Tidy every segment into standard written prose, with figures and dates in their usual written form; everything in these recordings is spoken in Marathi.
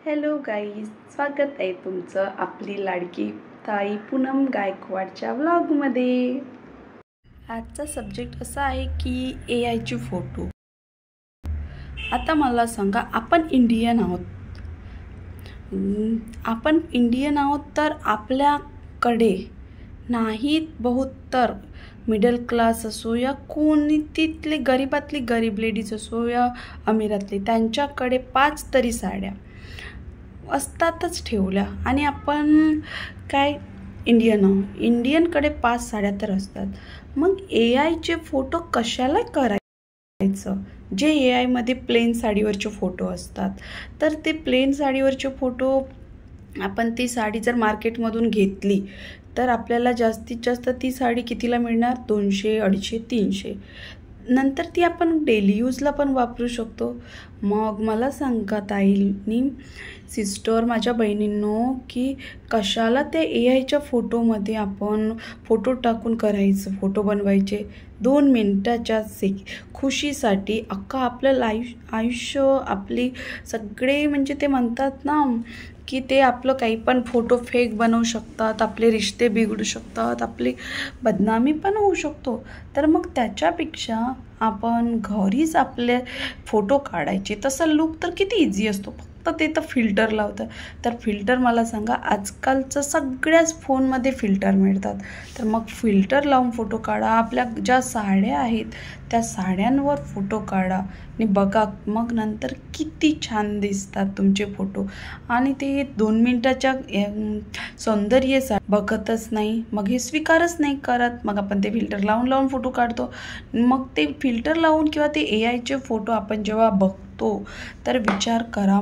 हॅलो गाईज, स्वागत आहे तुमचं आपली लाडकी ताई पूनम गायकवाडच्या व्लॉगमध्ये। आजचा सब्जेक्ट असा आहे की AI चे फोटो। आता मला सांगा, आपण इंडियन आहोत तर आपल्याकडे नाहीत बहुत तर मिडल क्लास असो या कोणतीतले गरीबातली गरीब लेडीज असो या अमीरातली, त्यांच्याकडे 5 तरी साड्या असतातच ठेवल्या। आणि आपण काय इंडियनकडे 5 साड्या तर असतात। मग AI चे फोटो कशाला करायचं? जे AI मध्ये प्लेन साडीवरचे फोटो असतात, तर ते प्लेन साडीवरचे फोटो आपण ती साडी जर मार्केटमधून घेतली तर आपल्याला जास्तीत जास्त ती साडी कितीला मिळणार? 200, 250, 300। नंतर ती आपण डेली यूजला पण वापरू शकतो। मग मला सांगा ताईंनी, सिस्टर, माझ्या बहिणींनो, की कशाला त्या AIच्या फोटोमध्ये आपण फोटो टाकून करायचं, फोटो बनवायचे 2 मिनिटाच्या खुशीसाठी अख्खा आपलं आयुष्य आपली सगळे, म्हणजे ते म्हणतात ना की ते आपलं काही पण फोटो फेक बनवू शकतात, आपले रिश्ते बिघडू शकतात, आपली बदनामी पण होऊ शकतो। तर मग त्याच्यापेक्षा आपण घरीच आपले फोटो काढायचे। तसं लुक तर किती इझी असतो, फक्त ते तर फिल्टर लावतं। तर फिल्टर मला सांगा, आजकालचं सगळ्याच फोनमध्ये फिल्टर मिळतात, तर मग फिल्टर लावून फोटो काढा। आपल्या ज्या साड्या आहेत त्या साड्यांवर फोटो काढा आणि बघा मग नंतर किती छान दिसतात तुमचे फोटो। आणि ते 2 मिनिटाच्या सौंदर्य बघतच नाही, मग हे स्वीकारच नाही करत। मग आपण ते फिल्टर लावून फोटो काढतो। मग ते फिल्टर लावून किंवा ते AIचे फोटो आपण जेव्हा बघतो तर विचार करा,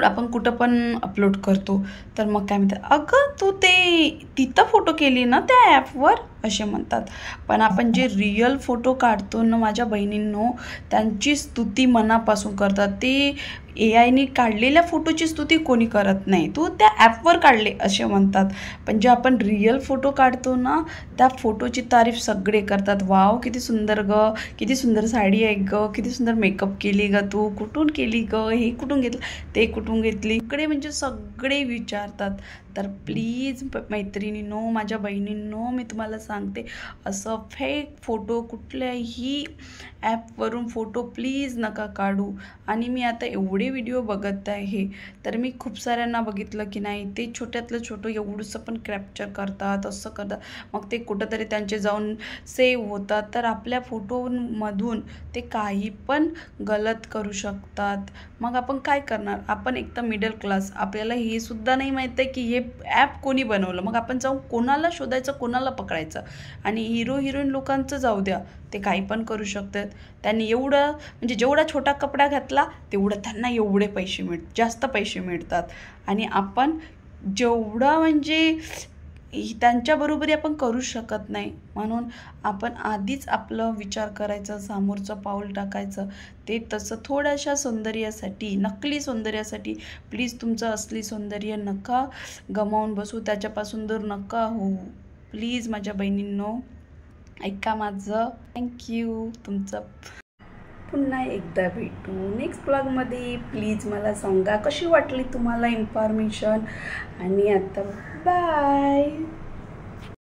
आपण कुठं पण अपलोड करतो तर मग काय म्हणतात, अगं तू ते तिथं फोटो केली ना त्या ॲपवर, असे म्हणतात। पण आपण जे रिअल फोटो काढतो ना माझ्या बहिणींनो, त्यांची स्तुती मनापासून करतात। ते AIने काढलेल्या फोटोची स्तुती कोणी करत नाही, तू त्या ॲपवर काढले असे म्हणतात। पण जे आपण रिअल फोटो काढतो ना त्या फोटोची तारीफ सगळे करतात। वाव, किती सुंदर ग, किती सुंदर साडी आहे ग, किती सुंदर मेकअप केली ग तू, कुठून केली ग, हे कुठून घेतलं, ते कुठून घेतली, इकडे म्हणजे सगळे विचारतात। तर प्लीज मैत्रिणींनो, माझ्या बहिणींनो, मी तुम्हाला सांगते, असं फेक फोटो कुठल्याही ॲपवरून फोटो प्लीज नका काढू। आणि मी आता एवढे व्हिडिओ बघत आहे तर मी खूप साऱ्यांना बघितलं की नाही, ते छोट्यातलं छोटं एवढंसं पण कॅप्चर करतात, असं करतात, मग ते कुठंतरी त्यांचे जाऊन सेव्ह होतात। तर आपल्या फोटोमधून ते काही पण गलत करू शकतात। मग आपण काय करणार? आपण एक तर मिडल क्लास, आपल्याला हे सुद्धा नाही माहीत आहे की हे ॲप कोणी बनवलं। मग आपण जाऊन कोणाला शोधायचं, कोणाला पकडायचं? आणि हिरो हिरोईन लोकांचं जाऊ द्या, ते काही पण करू शकतात। त्यांनी एवढं, म्हणजे जेवढा छोटा कपडा घातला तेवढं त्यांना एवढे जास्त पैसे मिळतात। आणि आपण जेवढा, म्हणजे त्यांच्याबरोबरी आपण करू शकत नाही। म्हणून आपण आधीच आपलं विचार करायचं, समोरचं पाऊल टाकायचं। ते तसं थोड्याशा सौंदर्यासाठी, नकली सौंदर्यासाठी प्लीज तुमचं असली सौंदर्य नका गमावून बसू, त्याच्यापासून दूर नका होऊ। प्लीज माझ्या बहिणींनो, ऐका माझं। थँक्यू। तुमचं पुन्हा एकदा भेटू नेक्स्ट ब्लॉगमध्ये। प्लीज मला सांगा कशी वाटली तुम्हाला इन्फॉर्मेशन। आणि आता बाय।